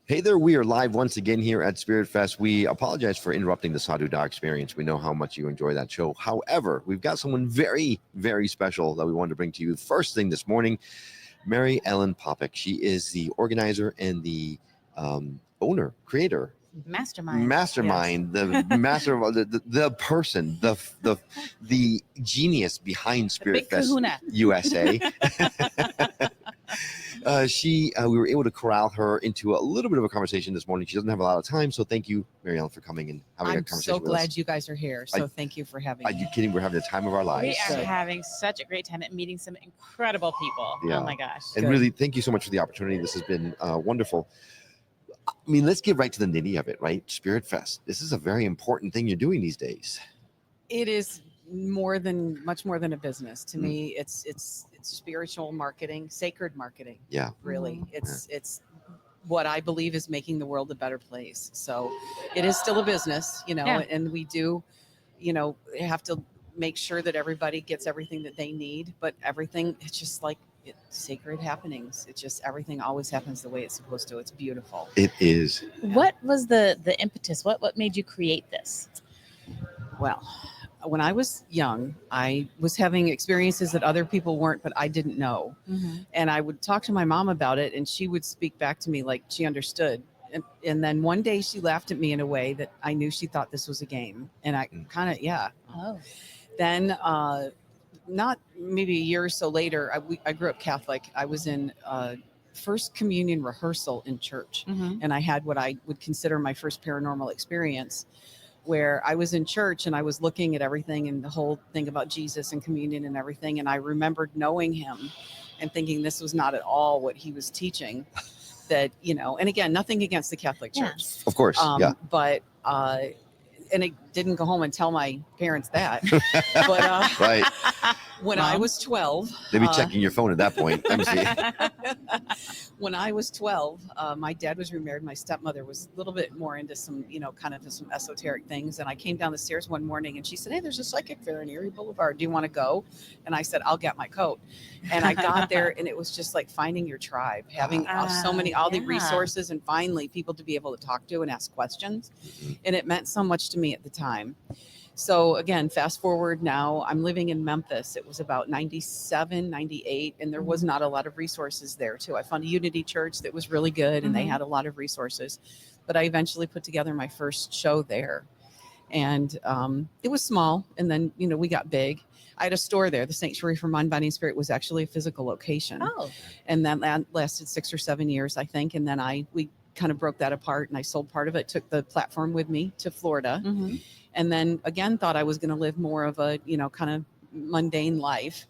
Hey there, we are live once again here at Spirit Fest. We apologize for interrupting the Sadhu Da experience. We know how much you enjoy that show. However, we've got someone very, very special that we wanted to bring to you first thing this morning, Mary Ellen Popek. She is the organizer and the owner, creator, Mastermind, yes. The master of the person, the genius behind Spirit Fest USA. We were able to corral her into a little bit of a conversation this morning. She doesn't have a lot of time, so thank you, Mary Ellen, for coming and having a conversation with us. I'm so glad you guys are here. So thank you for having me. Are you kidding? We're having the time of our lives. We are having such a great time at meeting some incredible people. Yeah. Oh my gosh. And really, thank you so much for the opportunity. This has been wonderful. I mean, let's get right to the nitty of it, right? Spirit Fest. This is a very important thing you're doing these days. It is much more than a business. To me, it's spiritual marketing, sacred marketing. Yeah. Really. It's what I believe is making the world a better place. So it is still a business, and we do, have to make sure that everybody gets everything that they need, but everything, it's just like sacred happenings. It's just everything always happens the way it's supposed to. It's beautiful. It is. What was the impetus? What made you create this? Well, when I was young, I was having experiences that other people weren't, but I didn't know. Mm-hmm. And I would talk to my mom about it, and she would speak back to me like she understood. And then one day she laughed at me in a way that I knew she thought this was a game. And I kind of, Oh. Then not maybe a year or so later, I grew up Catholic. I was in first communion rehearsal in church. Mm-hmm. And I had what I would consider my first paranormal experience, where I was in church and I was looking at everything and the whole thing about Jesus and communion and everything. And I remembered knowing him and thinking this was not at all what he was teaching. That, and again, nothing against the Catholic Church. Yeah. Of course. But, and I didn't go home and tell my parents that. But right. When I was 12, they'd be checking your phone at that point. Let me see. When I was 12, my dad was remarried. My stepmother was a little bit more into some, kind of some esoteric things. And I came down the stairs one morning and she said, "Hey, there's a psychic fair in Erie Boulevard. Do you want to go?" And I said, "I'll get my coat." And I got there and it was just like finding your tribe, having all the resources and finally people to be able to talk to and ask questions. Mm-hmm. And it meant so much to me at the time. So again, fast forward now, I'm living in Memphis. It was about 97, 98, and there was not a lot of resources there too. I found a Unity church that was really good and they had a lot of resources, but I eventually put together my first show there. And it was small, and then, we got big. I had a store there. The Sanctuary for Mind, Body, and Spirit was actually a physical location. Oh. And that lasted 6 or 7 years, I think. And then we kind of broke that apart and I sold part of it, took the platform with me to Florida. Mm-hmm. And then again, thought I was going to live more of a, kind of mundane life.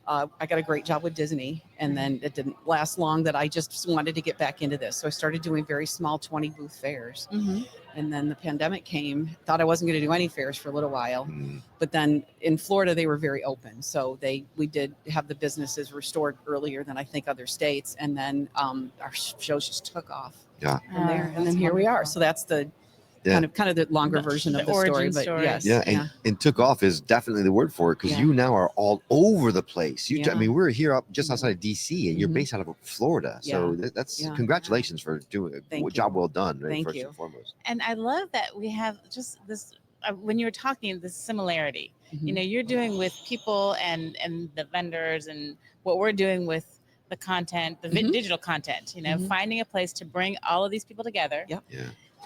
I got a great job with Disney, and then it didn't last long that I just wanted to get back into this. So I started doing very small 20 booth fairs. Mm-hmm. And then the pandemic came, thought I wasn't going to do any fairs for a little while. Mm-hmm. But then in Florida, they were very open. So we did have the businesses restored earlier than I think other states. And then our shows just took off from there. And then here we are. So that's the kind of the longer version of the story, but yes. Yeah. And took off is definitely the word for it, because you now are all over the place. I mean, we're here up just outside of DC and you're based out of Florida. So that's congratulations for doing a job well done. Right? First and foremost. And I love that we have just this, when you were talking, this similarity, you're doing with people and the vendors and what we're doing with the content, the digital content, finding a place to bring all of these people together. Yep. Yeah.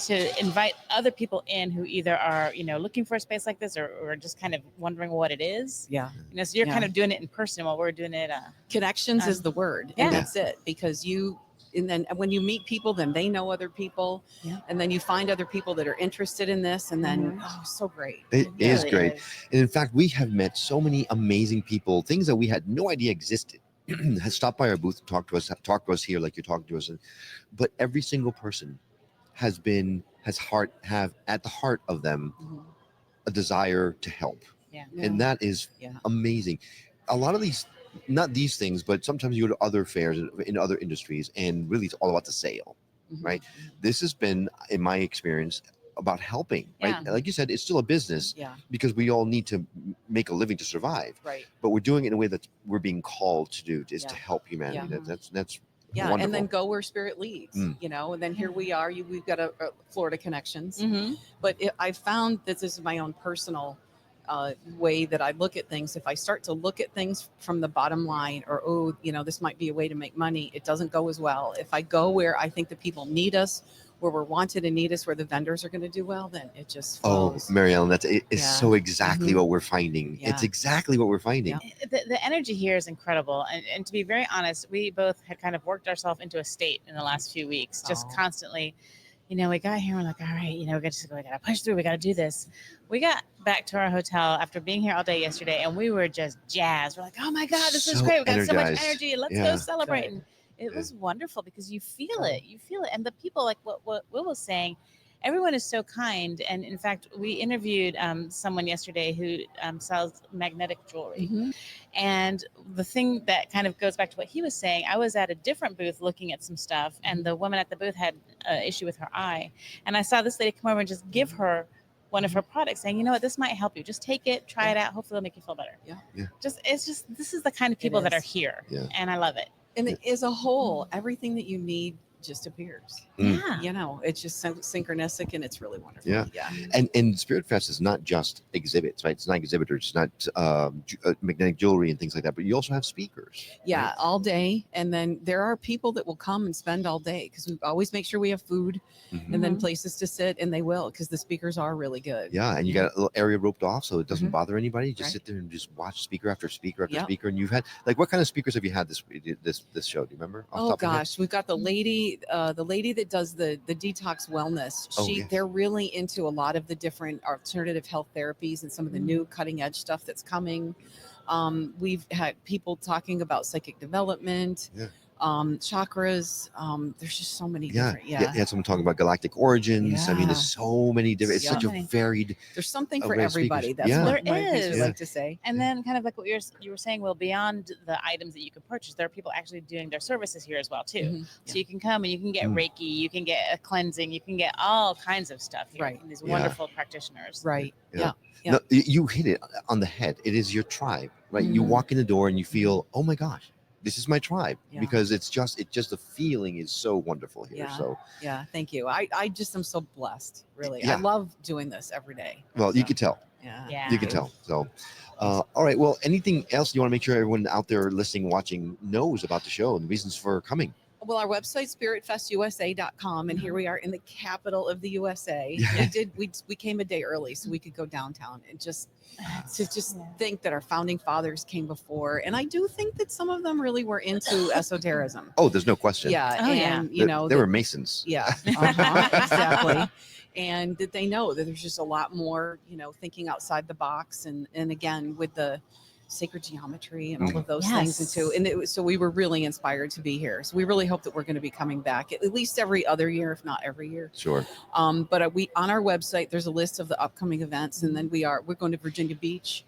To invite other people in who either are, looking for a space like this or just kind of wondering what it is. Yeah. So you're kind of doing it in person while we're doing it. Connections is the word. And that's it. Because and then when you meet people, then they know other people. Yeah. And then you find other people that are interested in this. And then, so great. It is really great. And in fact, we have met so many amazing people, things that we had no idea existed. Has stopped by our booth, talk to us here like you're talking to us. But every single person have at the heart of them a desire to help. Yeah. And that is amazing. A lot of these, not these things, but sometimes you go to other fairs in other industries and really it's all about the sale, right? This has been, in my experience, about helping, right? Like you said, it's still a business because we all need to make a living to survive. Right. But we're doing it in a way that we're being called to do, is to help humanity. That's Yeah, Wonderful. and then go where spirit leads, you know. And then here we are. We've got a Florida connections, but I found that this is my own personal way that I look at things. If I start to look at things from the bottom line, or you know, this might be a way to make money, it doesn't go as well. If I go where I think the people need us, where we're wanted and need us, where the vendors are going to do well, then it just flows. Oh, Mary Ellen, it's Yeah. so exactly what we're finding. Yeah. It's exactly what we're finding. Yeah. The energy here is incredible. And to be very honest, we both had kind of worked ourselves into a state in the last few weeks, just constantly, you know, we got here and we're like, all right, you know, we got to push through. We got to do this. We got back to our hotel after being here all day yesterday, and we were just jazzed. We're like, oh my God, this is So great. We got so much energized. energy. Let's Yeah. go celebrate. Good. And it was wonderful because you feel it. You feel it. And the people, like what Will was saying, everyone is so kind. And in fact, we interviewed someone yesterday who sells magnetic jewelry. And the thing that kind of goes back to what he was saying, I was at a different booth looking at some stuff, and the woman at the booth had an issue with her eye. And I saw this lady come over and just give her one of her products, saying, you know what, this might help you. Just take it, try it out. Hopefully it'll make you feel better. Yeah. This is the kind of people that are here. Yeah. And I love it. And as a whole, everything that you need just appears. Yeah. You know, it's just so synchronistic, and it's really wonderful. Yeah. And Spirit Fest is not just exhibits, right? It's not exhibitors, it's not magnetic jewelry and things like that, but you also have speakers. Yeah, right? all day. And then there are people that will come and spend all day, because we always make sure we have food and then places to sit, and they will, because the speakers are really good. Yeah, and you got a little area roped off so it doesn't Mhm. bother anybody. You just Right. sit there and just watch speaker after speaker after Yep. speaker. And you've had, like, what kind of speakers have you had this show? Do you remember? off the Oh top of your head? gosh, we've got the lady that does the detox wellness. Oh, yes. They're really into a lot of the different alternative health therapies and some of the new cutting edge stuff that's coming. We've had people talking about psychic development, chakras. There's just so many different. You had someone talking about galactic origins. I mean, Yeah. there's so many different. It's Yeah. such a varied. There's something A for array of everybody. speakers. That's Yeah. what There my piece would is. like to say. And then kind of like what you were saying, well, beyond the items that you can purchase, there are people actually doing their services here as well too. Mhm. So you can come and you can get Reiki, you can get a cleansing, you can get all kinds of stuff here Right. from these Yeah. wonderful practitioners. Right. Yeah. Yeah. No, you hit it on the head. It is your tribe, right? You Mhm. walk in the door and you feel, oh my gosh, this is my tribe, Yeah. because it's just the feeling is so wonderful here. Yeah. So, Yeah. Thank you. I just am so blessed. Really. Yeah. I love doing this every day. well, you So, could tell. Yeah. Yeah. You can tell. So, all right. Well, anything else you want to make sure everyone out there listening, watching knows about the show and the reasons for coming? Well, our website, spiritfestusa.com, and here we are in the capital of the USA. Yeah. We came a day early so we could go downtown and just Yeah. think that our founding fathers came before. And I do think that some of them really were into esotericism. Oh, there's no question. Yeah. Oh, and yeah. you know, they were Masons. yeah, exactly. And that they know that there's just a lot more, you know, thinking outside the box, and again with the sacred geometry and all of those things Yes. too. And so we were really inspired to be here. So we really hope that we're going to be coming back at least every other year, if not every year. Sure. But we on our website there's a list of the upcoming events, and then we're going to Virginia Beach.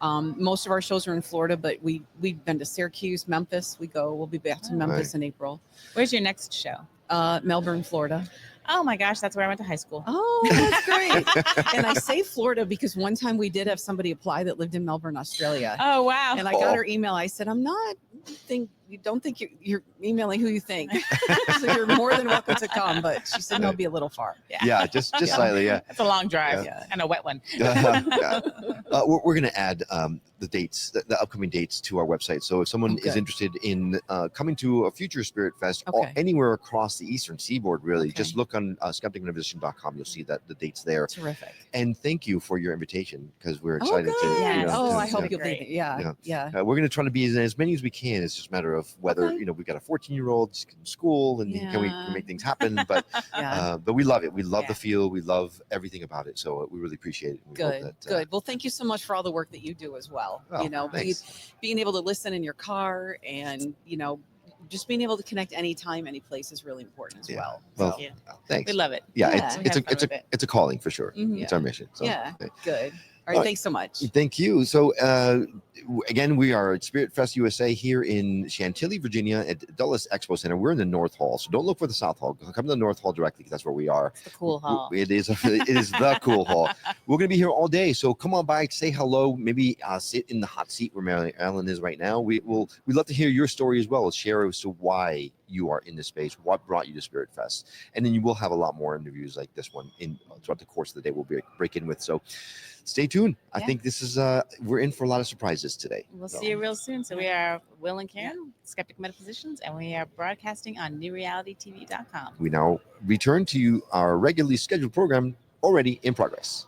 Most of our shows are in Florida, but we've been to Syracuse, Memphis. We'll be back to Memphis in April. Where's your next show? Melbourne, Florida. Oh my gosh, that's where I went to high school. Oh, that's great. And I say Florida because one time we did have somebody apply that lived in Melbourne, Australia. Oh wow. And I got her email. I said, you don't think you're emailing who you think. So you're more than welcome to come. But she said, no, it'll be a little far. Yeah, just slightly. Yeah. That's a long drive Yeah. and a wet one. Yeah. We're going to add the dates, the upcoming dates to our website. So if someone is Okay. interested in coming to a future Spirit Fest or Okay. anywhere across the Eastern Seaboard, really, Okay. just look on skepticmeditation.com. You'll see that the dates there. Terrific. And thank you for your invitation, because we're Oh, excited good. to. Yes. I to- hope yeah. you'll be there. Yeah. We're going to try to be as many as we can. It's just a matter of whether, Okay. we've got a 14-year-old in school and can we Yeah. make things happen. But Yeah. but we love it. We love Yeah. the feel. We love everything about it. So we really appreciate it. We hope Good. that, Good. Well, thank you so much for all the work that you do as well. Oh, thanks. Being able to listen in your car, and just being able to connect anytime, any place is really important as Yeah. well. Well, So, Thank you. Thanks. We love it. Yeah, Yeah. it's We it's have a fun it's a with it. it's a calling for sure. Mhm. It's our mission. So, yeah. okay. Good. All right. All right. Thanks so much. Thank you. So again, we are at Spirit Fest USA here in Chantilly, Virginia at Dulles Expo Center. We're in the North Hall, so don't look for the South Hall. Come to the North Hall directly, because that's where we are. It's the cool hall. It is the cool hall. We're going to be here all day, so come on by, say hello, maybe sit in the hot seat where Mary Ellen is right now. We'd love to hear your story as well. Share as to why you are in this space, what brought you to Spirit Fest. And then you will have a lot more interviews like this one in throughout the course of the day we'll break in with. So stay tuned. I Yeah. think this is we're in for a lot of surprises today. We'll So, see you real soon. So we are Will and Karen, Skeptic Metaphysicians, and we are broadcasting on NewRealityTV.com. we now return to you our regularly scheduled program already in progress.